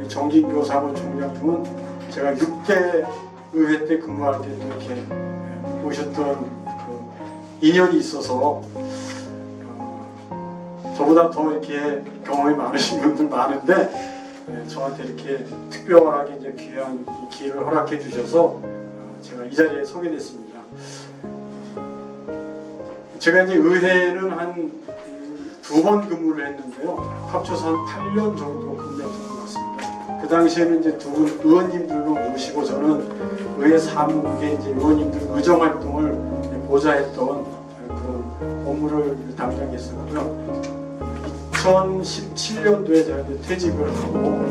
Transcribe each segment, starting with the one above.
정진교 사무총장님은 제가 6대 의회 때 근무할 때도 이렇게 모셨던 그 인연이 있어서 저보다 더 이렇게 경험이 많으신 분들 많은데 저한테 이렇게 특별하게 이제 귀한 기회를 허락해 주셔서 제가 이 자리에 서게 됐습니다. 제가 이제 의회는 한 2번 근무를 했는데요. 합쳐서 한 8년 정도 근무했던 것 같습니다. 그 당시에는 이제 두 분 의원님들로 모시고 저는 의회 사무국에 이제 의원님들 의정 활동을 보좌했던 그런 업무를 담당했었고요. 2017년도에 제가 이제 퇴직을 하고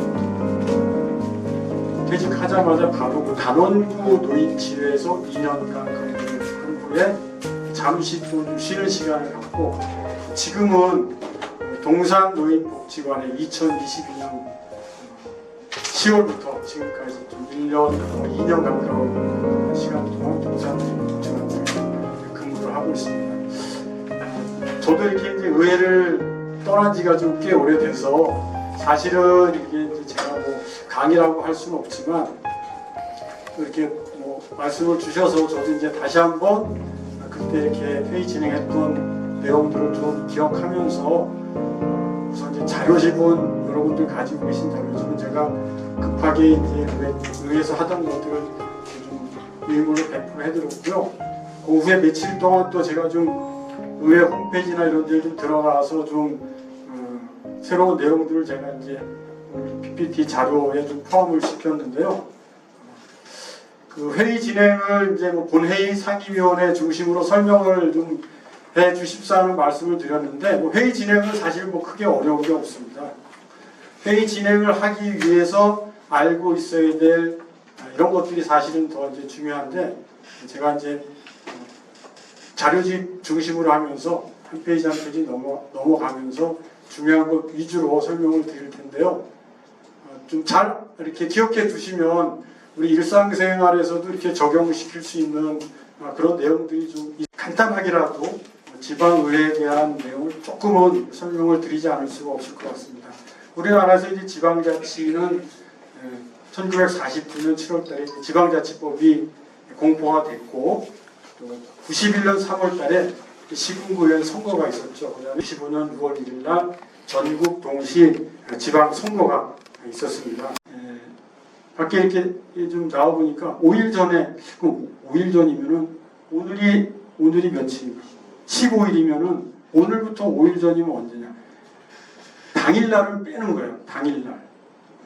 퇴직하자마자 바로 그 단원구 노인치료에서 2년간 근무한 후에 잠시 좀 쉬는 시간을 갖고 지금은 동산노인복지관에 2022년 10월부터 지금까지 좀 1년, 2년 가까운 시간 동안 동산노인복지관에 근무를 하고 있습니다. 저도 이렇게 이제 의회를 떠난 지가 좀 꽤 오래돼서 사실은 이게 이제 제가 뭐 강의라고 할 수는 없지만 이렇게 뭐 말씀을 주셔서 저도 이제 다시 한번 그때 이렇게 회의 진행했던 내용들을 좀 기억하면서 우선 이제 자료집은 여러분들 가지고 계신 자료집은 제가 급하게 이제 의회에서 하던 것들을 좀 유인물로 배포해드렸고요. 그 후에 며칠 동안 또 제가 좀 의회 홈페이지나 이런 데에 좀 들어가서 좀 새로운 내용들을 제가 이제 PPT 자료에 좀 포함을 시켰는데요. 그 회의 진행을 이제 뭐 본회의 상임위원회 중심으로 설명을 좀 해 주십사는 말씀을 드렸는데 뭐 회의 진행은 사실 뭐 크게 어려운 게 없습니다. 회의 진행을 하기 위해서 알고 있어야 될 이런 것들이 사실은 더 이제 중요한데 제가 이제 자료집 중심으로 하면서 한 페이지 한 페이지 넘어가면서 중요한 것 위주로 설명을 드릴 텐데요. 좀 잘 이렇게 기억해 두시면 우리 일상생활에서도 이렇게 적용시킬 수 있는 그런 내용들이 좀 간단하게라도 지방의회에 대한 내용을 조금은 설명을 드리지 않을 수가 없을 것 같습니다. 우리나라에서 이제 지방자치는 1949년 7월달에 지방자치법이 공포가 됐고 또 91년 3월달에 시군구의원 선거가 있었죠. 그다음에 25년 6월 1일날 전국 동시 지방 선거가 있었습니다. 밖에 이렇게 좀 나와 보니까 5일 전에 5일 전이면은 오늘이 며칠인가? 15일이면은 오늘부터 5일 전이면 언제냐? 당일날을 빼는 거예요.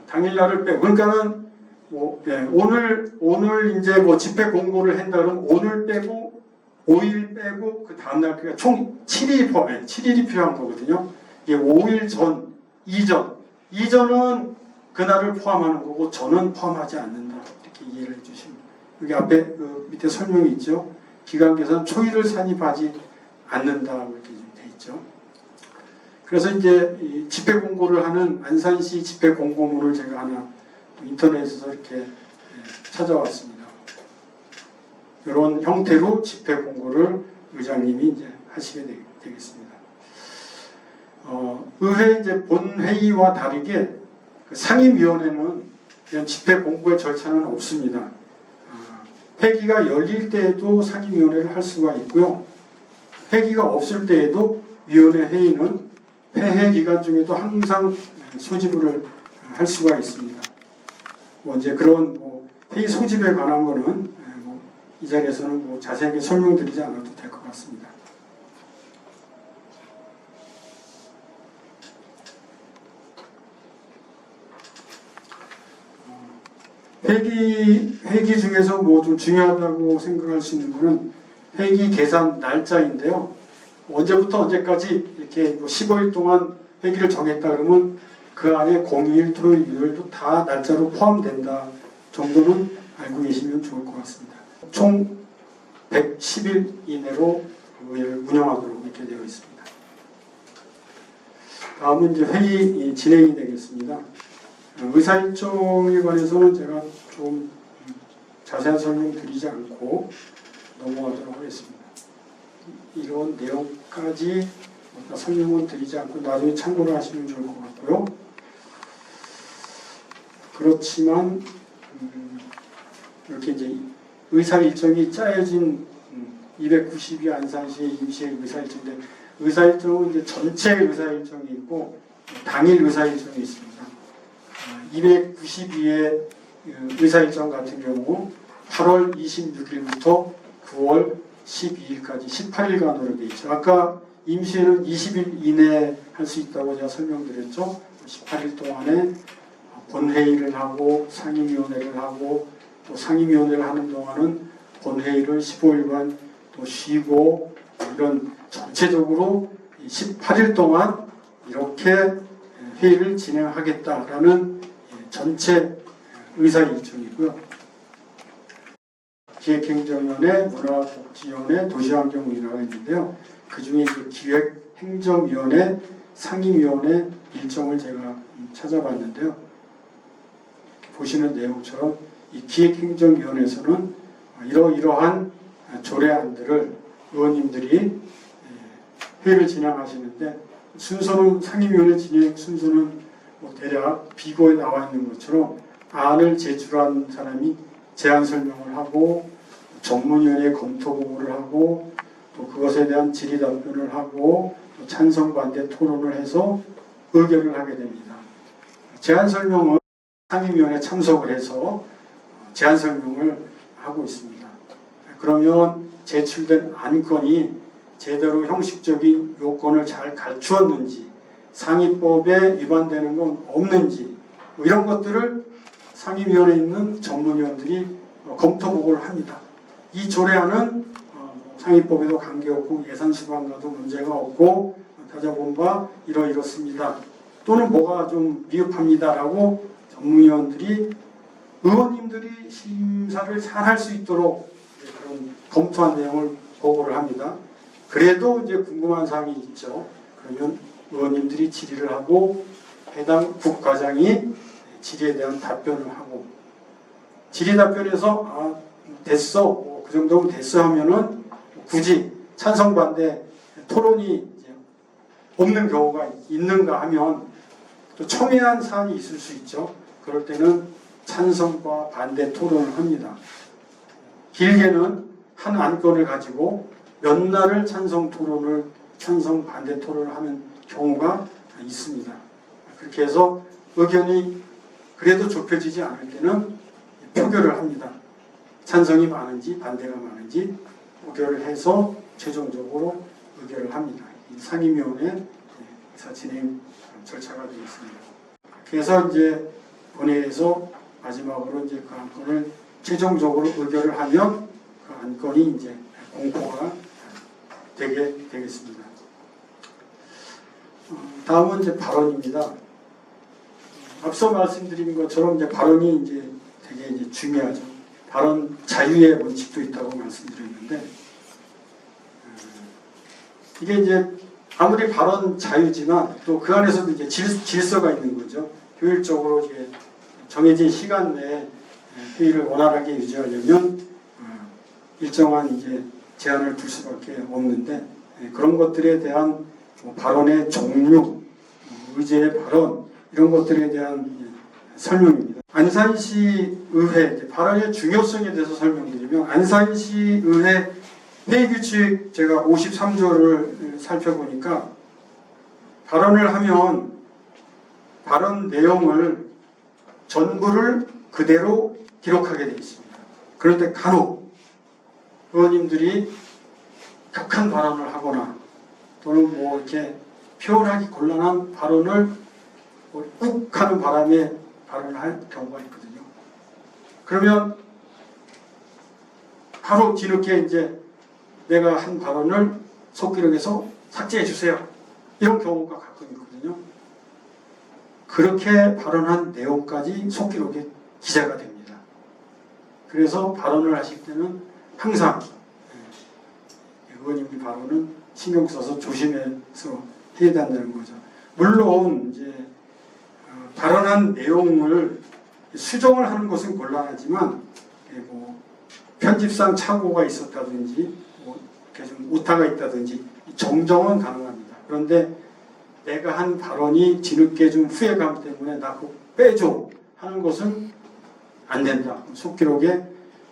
당일날을 빼고 그러니까는 뭐 오늘 이제 뭐 집회 공고를 한다 그러면 오늘 빼고 5일 빼고 그 다음날 그러니까 총 7일이 필요한 거거든요. 이게 5일 전, 이전은 그날을 포함하는 거고 전은 포함하지 않는다. 이렇게 이해를 해주시면 여기 앞에 그 밑에 설명이 있죠. 기간 계산 초일을 산입하지 않는다 이렇게 돼 있죠. 그래서 이제 이 집회 공고를 하는 안산시 집회 공고문을 제가 하나 인터넷에서 이렇게 찾아왔습니다. 이런 형태로 집회 공고를 의장님이 이제 하시게 되겠습니다. 의회 이제 본회의와 다르게 그 상임위원회는 이런 집회 공고의 절차는 없습니다. 회기가 열릴 때에도 상임위원회를 할 수가 있고요. 회기가 없을 때에도 위원회 회의는 폐회 기간 중에도 항상 소집을 할 수가 있습니다. 뭐 이제 그런 뭐 회의 소집에 관한 거는 이 자리에서는 자세하게 설명드리지 않아도 될 것 같습니다. 회기 중에서 뭐 좀 중요하다고 생각할 수 있는 거는 회기 계산 날짜인데요. 언제부터 언제까지 이렇게 15일 동안 회기를 정했다 그러면 그 안에 공휴일, 토요일, 일요일도 다 날짜로 포함된다 정도는 알고 계시면 좋을 것 같습니다. 총 110일 이내로 의회를 운영하도록 이렇게 되어 있습니다. 다음은 이제 회의 진행이 되겠습니다. 의사 일정에 관해서는 제가 좀 자세한 설명 드리지 않고 넘어가도록 하겠습니다. 이런 내용까지 설명은 드리지 않고 나중에 참고를 하시면 좋을 것 같고요. 그렇지만 이렇게 이제 의사 일정이 짜여진 292 안산시의 임시의 의사 일정인데 의사 일정은 이제 전체 의사 일정이 있고 당일 의사 일정이 있습니다. 292의 의사 일정 같은 경우 8월 26일부터 9월 12일까지 18일간으로 되어 있죠. 아까 임시회는 20일 이내에 할 수 있다고 제가 설명드렸죠. 18일 동안에 본회의를 하고 상임위원회를 하고 또 상임위원회를 하는 동안은 본회의를 15일간 또 쉬고 이런 전체적으로 18일 동안 이렇게 회의를 진행하겠다라는 전체 의사 일정이고요. 기획행정위원회, 문화복지위원회, 도시환경위원회가 있는데요. 그 중에 기획행정위원회, 상임위원회 일정을 제가 찾아봤는데요. 보시는 내용처럼 이 기획행정위원회에서는 이러이러한 조례안들을 의원님들이 회의를 진행하시는데 순서는 상임위원회 진행 순서는 대략 비고에 나와 있는 것처럼 안을 제출한 사람이 제안 설명을 하고 전문위원회 검토 보고를 하고 또 그것에 대한 질의 답변을 하고 또 찬성 반대 토론을 해서 의결을 하게 됩니다. 제안 설명은 상임위원회 참석을 해서 제안 설명을 하고 있습니다. 그러면 제출된 안건이 제대로 형식적인 요건을 잘 갖추었는지 상위법에 위반되는 건 없는지 이런 것들을 상임위원회에 있는 전문위원들이 검토 보고를 합니다. 이 조례안은 상위법에도 관계없고 예산 수반과도 문제가 없고 따져본 바 이렇습니다. 또는 뭐가 좀 미흡합니다라고 전문위원들이 의원님들이 심사를 잘 할 수 있도록 그런 검토한 내용을 보고를 합니다. 그래도 이제 궁금한 사항이 있죠. 그러면 의원님들이 질의를 하고 해당 국과장이 질의에 대한 답변을 하고 질의 답변에서 됐어 그 정도면 됐어 하면은 굳이 찬성 반대 토론이 이제 없는 경우가 있는가 하면 또 첨예한 사안이 있을 수 있죠. 그럴 때는 찬성과 반대 토론을 합니다. 길게는 한 안건을 가지고 몇 날을 찬성 반대 토론을 하는 경우가 있습니다. 그렇게 해서 의견이 그래도 좁혀지지 않을 때는 표결을 합니다. 찬성이 많은지 반대가 많은지 표결을 해서 최종적으로 의결을 합니다. 상임위원회 의사 진행 절차가 되어 있습니다. 그래서 이제 본회의에서 마지막으로 이제 그 안건을 최종적으로 의결을 하면 그 안건이 이제 공포가 되겠습니다. 다음은 이제 발언입니다. 앞서 말씀드린 것처럼 이제 발언이 이제 되게 이제 중요하죠. 발언 자유의 원칙도 있다고 말씀드렸는데 이게 이제 아무리 발언 자유지만 또 그 안에서도 이제 질서가 있는 거죠. 효율적으로 이제 정해진 시간 내에 회의를 원활하게 유지하려면 일정한 이제 제한을 둘 수밖에 없는데 그런 것들에 대한 발언의 종류, 의제의 발언 이런 것들에 대한 설명입니다. 안산시 의회 발언의 중요성에 대해서 설명드리면 안산시 의회 회의규칙 제가 53조를 살펴보니까 발언을 하면 발언 내용을 전부를 그대로 기록하게 되어 있습니다. 그런데 간혹 의원님들이 격한 발언을 하거나 또는 뭐 이렇게 표현하기 곤란한 발언을 꾹 하는 바람에 발언을 할 경우가 있거든요. 그러면 바로 뒤늦게 이제 내가 한 발언을 속기록에서 삭제해 주세요. 이런 경우가 가끔 있거든요. 그렇게 발언한 내용까지 속기록에 기재가 됩니다. 그래서 발언을 하실 때는 항상 의원님들 발언은 신경 써서 조심해서 해야 된다는 거죠. 물론 이제 발언한 내용을 수정을 하는 것은 곤란하지만 뭐 편집상 착오가 있었다든지 뭐 이렇게 좀 오타가 있다든지 정정은 가능합니다. 그런데 내가 한 발언이 뒤늦게 좀 후회감 때문에 나 그거 빼줘 하는 것은 안 된다. 속기록에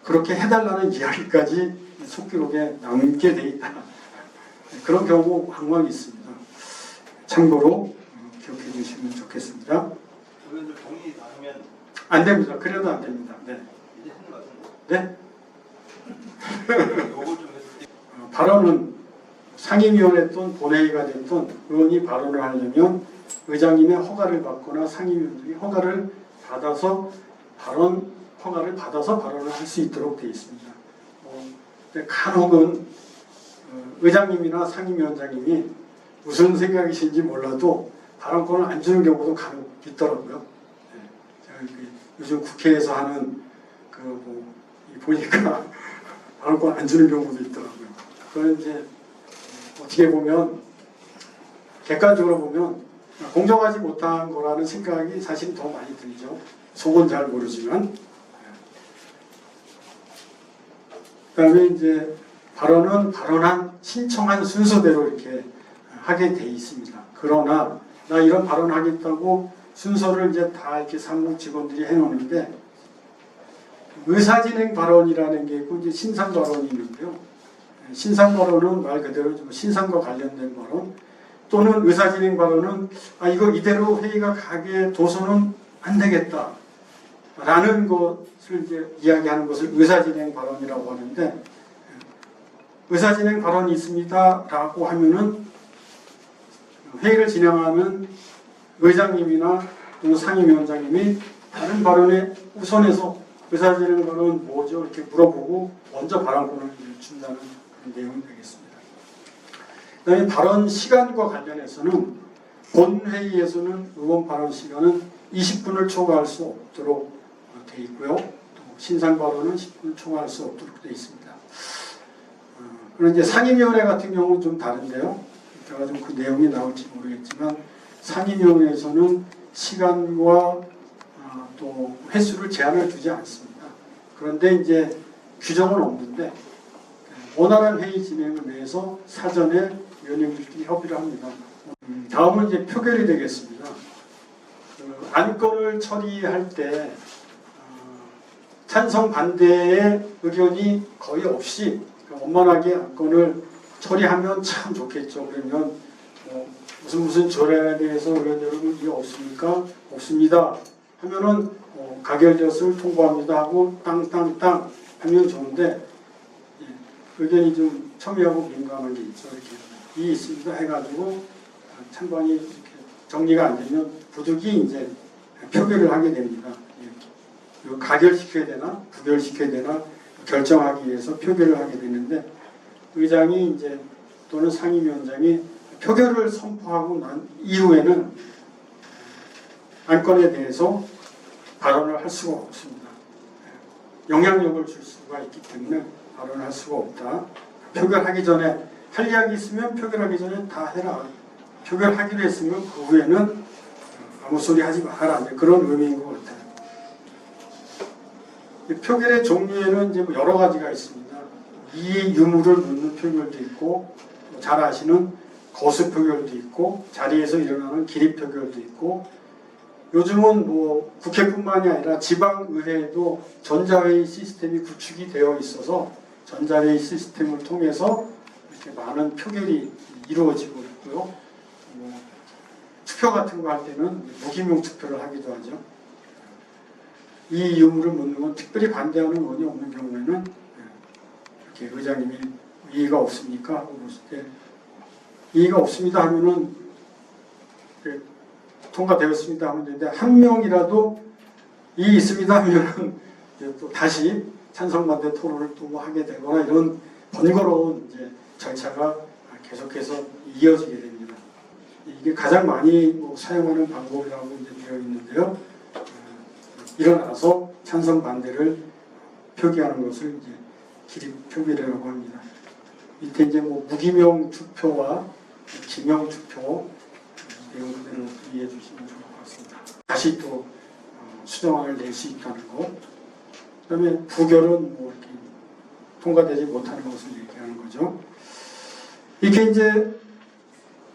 그렇게 해달라는 이야기까지 속기록에 남게 돼 있다. 그런 경우 항상 있습니다. 참고로 기억해 주시면 좋겠습니다. 의원들 동의 다 하면 안 됩니다. 그래도 안 됩니다. 네. 이제 하는 것 같은데. 네? 요걸 좀 했을 때 발언은 상임위원회 또는 본회의가 됐든 의원이 발언을 하려면 의장님의 허가를 받거나 상임위원들이 허가를 받아서 발언을 할 수 있도록 되어 있습니다. 근데 간혹은 의장님이나 상임위원장님이 무슨 생각이신지 몰라도 발언권을 안 주는 경우도 간혹 있더라고요. 네. 제가 요즘 국회에서 하는 보니까 발언권 안 주는 경우도 있더라고요. 그건 이제 어떻게 보면 객관적으로 보면 공정하지 못한 거라는 생각이 사실 더 많이 들죠. 속은 잘 모르지만. 그다음에 이제 발언한 신청한 순서대로 이렇게 하게 돼 있습니다. 그러나 나 이런 발언하겠다고 순서를 이제 다 이렇게 상무 직원들이 해놓는데 의사진행 발언이라는 게 있고 이제 신상 발언이 있는데요. 신상 발언은 말 그대로 좀 신상과 관련된 발언 또는 의사진행 발언은 이거 이대로 회의가 가게 둬서는 안 되겠다 라는 것을 이제 이야기하는 것을 의사진행 발언이라고 하는데 의사진행 발언이 있습니다 라고 하면은 회의를 진행하는 의장님이나 또는 상임위원장님이 다른 발언에 우선해서 의사진행 발언은 뭐죠? 이렇게 물어보고 먼저 발언권을 준다는 그런 내용이 되겠습니다. 그 다음에 발언 시간과 관련해서는 본회의에서는 의원 발언 시간은 20분을 초과할 수 없도록 되어 있고요. 또 신상 발언은 10분을 초과할 수 없도록 되어 있습니다. 그런데 이제 상임위원회 같은 경우는 좀 다른데요. 제가 좀 그 내용이 나올지 모르겠지만 상임위원회에서는 시간과 또 횟수를 제한을 두지 않습니다. 그런데 이제 규정은 없는데 원활한 회의 진행을 위해서 사전에 위원님들끼리 협의를 합니다. 다음은 이제 표결이 되겠습니다. 안건을 처리할 때 찬성 반대의 의견이 거의 없이 원만하게 안건을 처리하면 참 좋겠죠. 그러면 무슨 조례에 대해서 의원 여러분 이게 없습니까? 없습니다. 하면은 가결되었을 통보합니다 하고 땅땅땅 하면 좋은데 의견이 좀 첨예하고 민감한 게 있죠. 이렇게 이 있습니다 해가지고 찬반이 이렇게 정리가 안 되면 부득이 이제 표결을 하게 됩니다. 이거 가결시켜야 되나 부결시켜야 되나 결정하기 위해서 표결을 하게 되는데 의장이 이제 또는 상임위원장이 표결을 선포하고 난 이후에는 안건에 대해서 발언을 할 수가 없습니다. 영향력을 줄 수가 있기 때문에 발언을 할 수가 없다. 표결하기 전에 할 이야기 있으면 표결하기 전에 다 해라. 표결하기로 했으면 그 후에는 아무 소리 하지 마라. 그런 의미인 것 같아요. 표결의 종류에는 이제 여러 가지가 있습니다. 이의 유무를 묻는 표결도 있고 잘 아시는 거수 표결도 있고 자리에서 일어나는 기립 표결도 있고 요즘은 뭐 국회뿐만이 아니라 지방의회에도 전자회의 시스템이 구축이 되어 있어서 전자회의 시스템을 통해서 이렇게 많은 표결이 이루어지고 있고요. 뭐 투표 같은 거 할 때는 무기명 투표를 하기도 하죠. 이 유무를 묻는 건 특별히 반대하는 의원이 없는 경우에는 이렇게 의장님이 이의가 없습니까? 하고 물었을 때 이의가 없습니다 하면은 통과되었습니다 하면 되는데 한 명이라도 이의 있습니다 하면은 또 다시 찬성 반대 토론을 또 하게 되거나 이런 번거로운 이제 절차가 계속해서 이어지게 됩니다. 이게 가장 많이 사용하는 방법이라고 이제 되어 있는데요. 일어나서 찬성 반대를 표기하는 것을 이제 기립 표기라고 합니다. 밑에 이제 무기명 투표와 기명 투표 내용 그대로 이해해 주시면 좋을 것 같습니다. 다시 또 수정안을 낼 수 있다는 것. 그다음에 부결은 뭐 이렇게 통과되지 못하는 것을 얘기하는 거죠. 이렇게 이제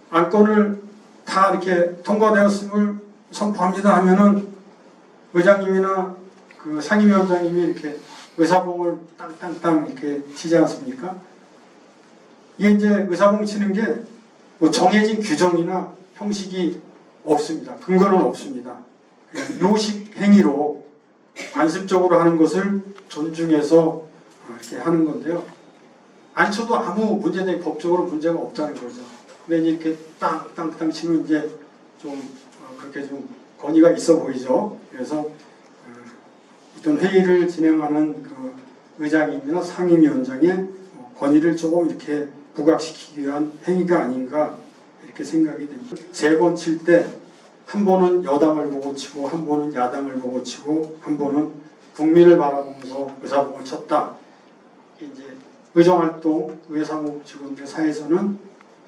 안건을 다 이렇게 통과되었음을 선포합니다 하면은 의장님이나 그 상임위원장님이 이렇게 의사봉을 땅땅땅 이렇게 치지 않습니까? 이게 이제 의사봉 치는 게 뭐 정해진 규정이나 형식이 없습니다. 근거는 없습니다. 요식 행위로 관습적으로 하는 것을 존중해서 이렇게 하는 건데요. 안 쳐도 아무 문제는 법적으로 문제가 없다는 거죠. 근데 이렇게 땅땅땅 치면 이제 좀 그렇게 좀 권위가 있어 보이죠. 그래서 어떤 회의를 진행하는 그 의장님이나 상임위원장의 권위를 조금 이렇게 부각시키기 위한 행위가 아닌가 이렇게 생각이 됩니다. 세 번 칠 때 한 번은 여당을 보고 치고 한 번은 야당을 보고 치고 한 번은 국민을 바라보면서 의사봉을 쳤다. 이제 의정활동 의회사무 직원들 사이에서는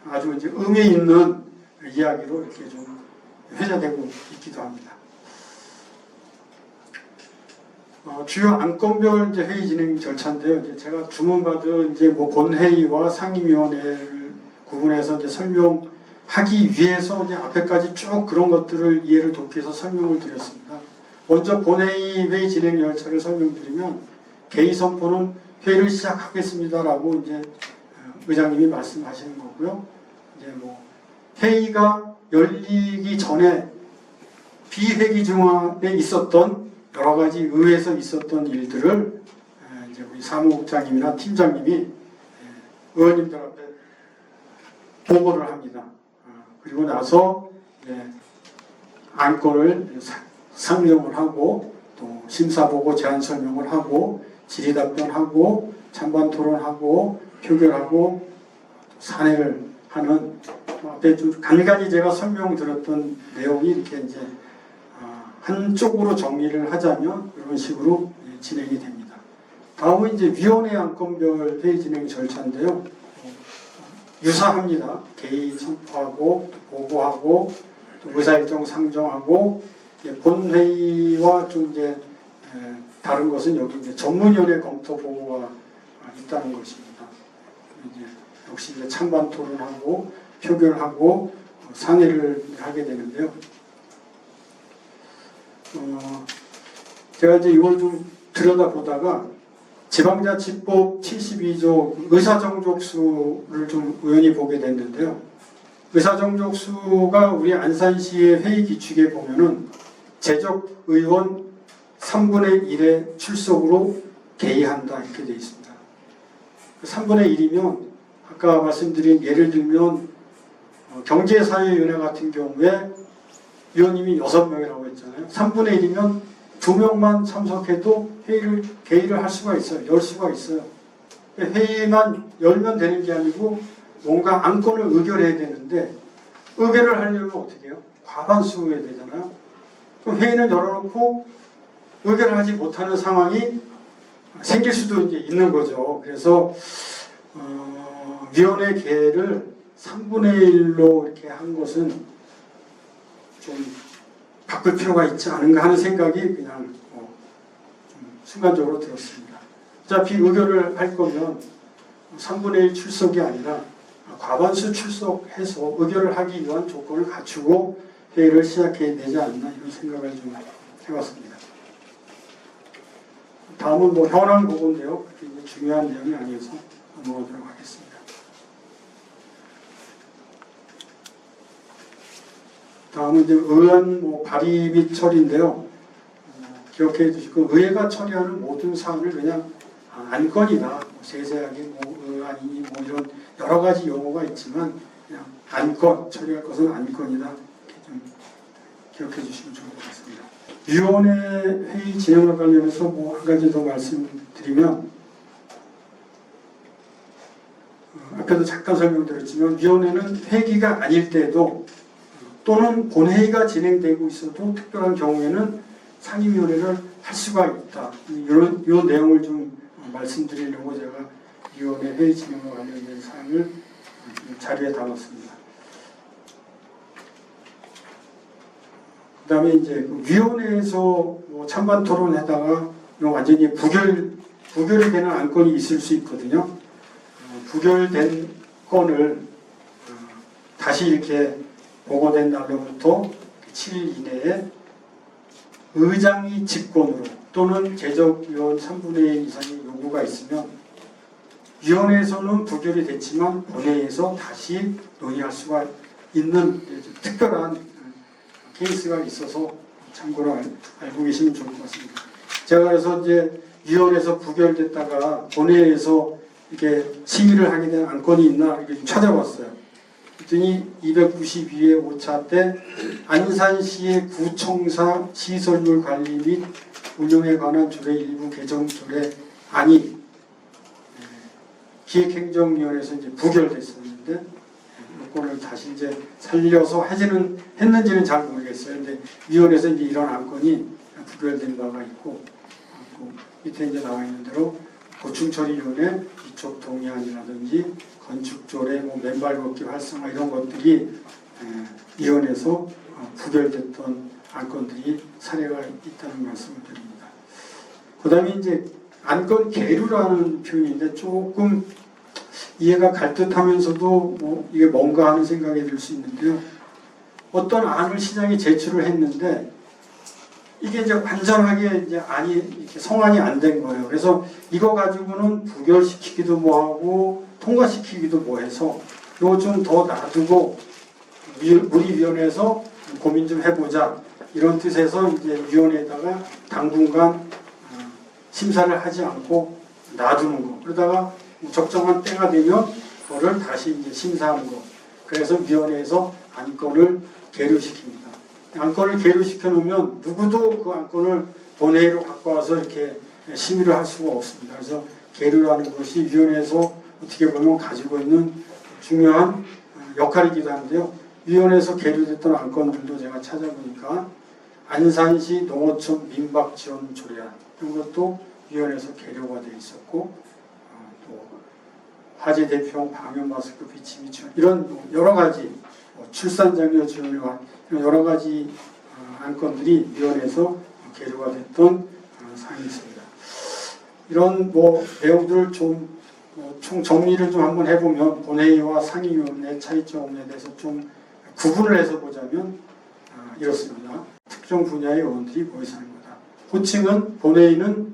아주 이제 의미 있는 이야기로 이렇게 좀 회자되고 있기도 합니다. 주요 안건별 이제 회의 진행 절차인데요. 이제 제가 주문받은 이제 뭐 본회의와 상임위원회를 구분해서 이제 설명하기 위해서 이제 앞에까지 쭉 그런 것들을 이해를 돕기 위해서 설명을 드렸습니다. 먼저 본회의 회의 진행 절차를 설명드리면 개의 선포는 회의를 시작하겠습니다라고 이제 의장님이 말씀하시는 거고요. 이제 뭐 회의가 열리기 전에 비회기 중간에 있었던 여러 가지 의회에서 있었던 일들을 이제 우리 사무국장님이나 팀장님이 의원님들 앞에 보고를 합니다. 그리고 나서 안건을 상정을 하고 또 심사보고 제안 설명을 하고 질의답변하고 찬반 토론하고 표결하고 산회를 하는 앞에 좀 간간히 제가 설명드렸던 내용이 이렇게 이제 한쪽으로 정리를 하자면 이런 식으로 진행이 됩니다. 다음은 이제 위원회 안건별 회의 진행 절차인데요. 유사합니다. 개의 선포하고 보고하고 또 의사일정 상정하고 본회의와 좀 이제 다른 것은 여기 이제 전문위원회 검토 보고가 있다는 것입니다. 이제 역시 이제 찬반 토론하고 표결하고 상의를 하게 되는데요. 제가 이제 이걸 좀 들여다보다가 지방자치법 72조 의사정족수를 좀 우연히 보게 됐는데요. 의사정족수가 우리 안산시의 회의 규칙에 보면은 재적 의원 3분의 1의 출석으로 개의한다 이렇게 되어 있습니다. 3분의 1이면 아까 말씀드린 예를 들면 경제사회위원회 같은 경우에 위원님이 6명이라고 했잖아요. 3분의 1이면 2명만 참석해도 개의를 할 수가 있어요. 열 수가 있어요. 회의만 열면 되는 게 아니고 뭔가 안건을 의결해야 되는데 의결을 하려면 어떻게 해요? 과반수여야 되잖아요. 그럼 회의는 열어놓고 의결을 하지 못하는 상황이 생길 수도 이제 있는 거죠. 그래서 위원회 개를 3분의 1로 이렇게 한 것은 좀 바꿀 필요가 있지 않은가 하는 생각이 그냥 좀 순간적으로 들었습니다. 어차피 의결을 할 거면 3분의 1 출석이 아니라 과반수 출석해서 의결을 하기 위한 조건을 갖추고 회의를 시작해야 되지 않나 이런 생각을 좀 해봤습니다. 다음은 뭐 현황 보고인데요. 그게 이제 중요한 내용이 아니어서 넘어가도록 하겠습니다. 다음은 이제 의안 뭐 발의 및 처리인데요. 기억해 주시고 의회가 처리하는 모든 사안을 그냥 안건이다. 뭐 세세하게 뭐 의안이니 뭐 이런 여러 가지 용어가 있지만 그냥 안건 처리할 것은 안건이다. 이렇게 좀 기억해 주시면 좋을 것 같습니다. 위원회 회의 진행과 관련해서 뭐 한 가지 더 말씀드리면 아까도 잠깐 설명드렸지만 위원회는 회기가 아닐 때도 또는 본회의가 진행되고 있어도 특별한 경우에는 상임위원회를 할 수가 있다. 이런 내용을 좀 말씀드리려고 제가 위원회 회의 진행과 관련된 사항을 자료에 담았습니다. 그 다음에 이제 위원회에서 뭐 찬반 토론에다가 완전히 부결이 되는 안건이 있을 수 있거든요. 부결된 건을 다시 이렇게 보고된 날로부터 7일 이내에 의장이 직권으로 또는 제적위원 3분의 1 이상의 요구가 있으면 위원회에서는 부결이 됐지만 본회의에서 다시 논의할 수가 있는 특별한 케이스가 있어서 참고로 알고 계시면 좋을 것 같습니다. 제가 그래서 이제 위원회에서 부결됐다가 본회의에서 이렇게 심의를 하게 된 안건이 있나 이렇게 찾아봤어요. 그랬더니 292회 5차 때 안산시의 구청사 시설물 관리 및 운영에 관한 조례 일부 개정 조례 안이 기획행정위원회에서 이제 부결됐었는데 요건을 다시 이제 살려서 하지는 했는지는 잘 모르겠어요. 근데 위원회에서 이제 이런 안건이 부결된 바가 있고 또 밑에 이제 나와 있는 대로 고충처리위원회 이쪽 동의안이라든지 건축조례, 맨발 걷기 활성화 이런 것들이 위원회에서 부결됐던 안건들이 사례가 있다는 말씀을 드립니다. 그 다음에 이제 안건 계류라는 표현인데 조금 이해가 갈 듯하면서도 뭐 이게 뭔가 하는 생각이 들 수 있는데요. 어떤 안을 시장에 제출을 했는데 이게 이제 완전하게 이제 안이 이렇게 성안이 안 된 거예요. 그래서 이거 가지고는 부결시키기도 뭐하고 통과시키기도 뭐해서 이거 좀 더 놔두고 우리 위원회에서 고민 좀 해보자 이런 뜻에서 이제 위원회에다가 당분간 심사를 하지 않고 놔두는 거. 그러다가 적정한 때가 되면 그거를 다시 이제 심사하는 거. 그래서 위원회에서 안건을 계류시킵니다. 안건을 계류시켜 놓으면 누구도 그 안건을 본회의로 갖고 와서 이렇게 심의를 할 수가 없습니다. 그래서 계류라는 것이 위원회에서 어떻게 보면 가지고 있는 중요한 역할이기도 한데요. 위원회에서 계류됐던 안건들도 제가 찾아보니까 안산시 농어촌 민박지원 조례안 이런 것도 위원회에서 계류가 되어 있었고 또 화재 대피용 방역 마스크 비치 및 이런 여러 가지 출산장려 지원과 이런 여러 가지 안건들이 위원회에서 계류가 됐던 사항이 있습니다. 이런 내용들을 좀 총 정리를 좀 한번 해보면 본회의와 상임위원회 차이점에 대해서 좀 구분을 해서 보자면 이렇습니다. 특정 분야의 의원들이 모여서 하는 거다. 호칭은 본회의는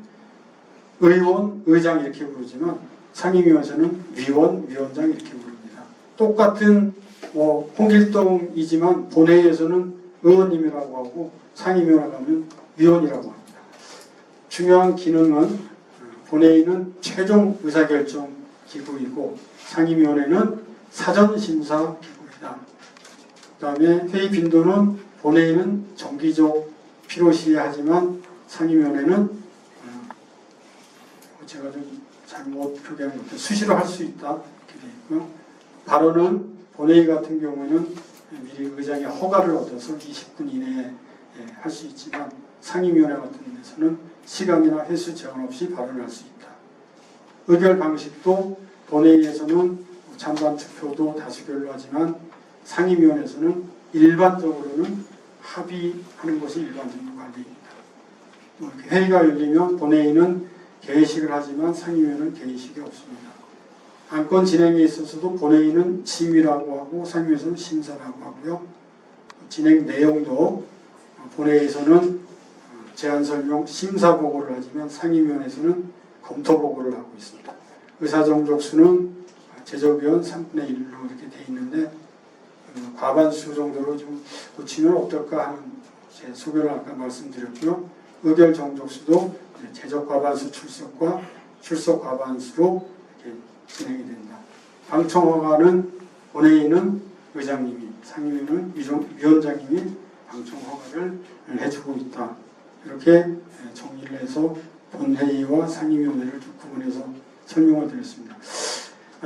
의원, 의장 이렇게 부르지만 상임위원회는 위원, 위원장 이렇게 부릅니다. 똑같은 홍길동이지만 본회의에서는 의원님이라고 하고 상임위원회 가면 위원이라고 합니다. 중요한 기능은 본회의는 최종 의사결정 기구이고 상임위원회는 사전심사 기구이다. 그 다음에 회의 빈도는 본회의는 정기적 필요시하지만 상임위원회는 제가 좀 잘못 표기한 것 같아요. 수시로 할 수 있다 이렇게 되어 있고요. 발언은 본회의 같은 경우에는 미리 의장의 허가를 얻어서 20분 이내에 할 수 있지만 상임위원회 같은 데서는 시간이나 횟수 제한 없이 발언할 수 있다. 의결 방식도 본회의에서는 찬반 투표도 다수결로 하지만 상임위원회에서는 일반적으로는 합의하는 것이 일반적인 관리입니다. 이렇게 회의가 열리면 본회의는 개의식을 하지만 상임위원회는 개의식이 없습니다. 안건 진행에 있어서도 본회의는 심의라고 하고 상임위에서는 심사라고 하고요. 진행 내용도 본회의에서는 제안 설명 심사 보고를 하지만 상임위원회에서는 검토 보고를 하고 있습니다. 의사정족수는 제적위원 3분의 1로 이렇게 돼 있는데 과반수 정도로 좀 고치면 어떨까 하는 제 소견을 아까 말씀드렸고요. 의결 정족수도 제적 과반수 출석과 출석 과반수로 이렇게 진행이 된다. 방청 허가는 본회의는 의장님이, 상임위는 위원장님이 방청 허가를 해주고 있다. 이렇게 정리를 해서 본회의와 상임위원회를 좀 구분해서 설명을 드렸습니다.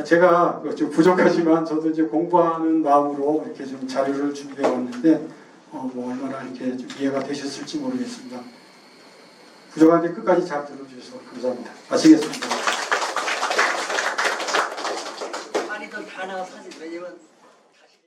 제가 좀 부족하지만 저도 이제 공부하는 마음으로 이렇게 좀 자료를 준비해 왔는데 얼마나 이렇게 좀 이해가 되셨을지 모르겠습니다. 부족한데 끝까지 잘 들어주셔서 감사합니다. 마치겠습니다. 말이 더 다 나와 사실 왜냐면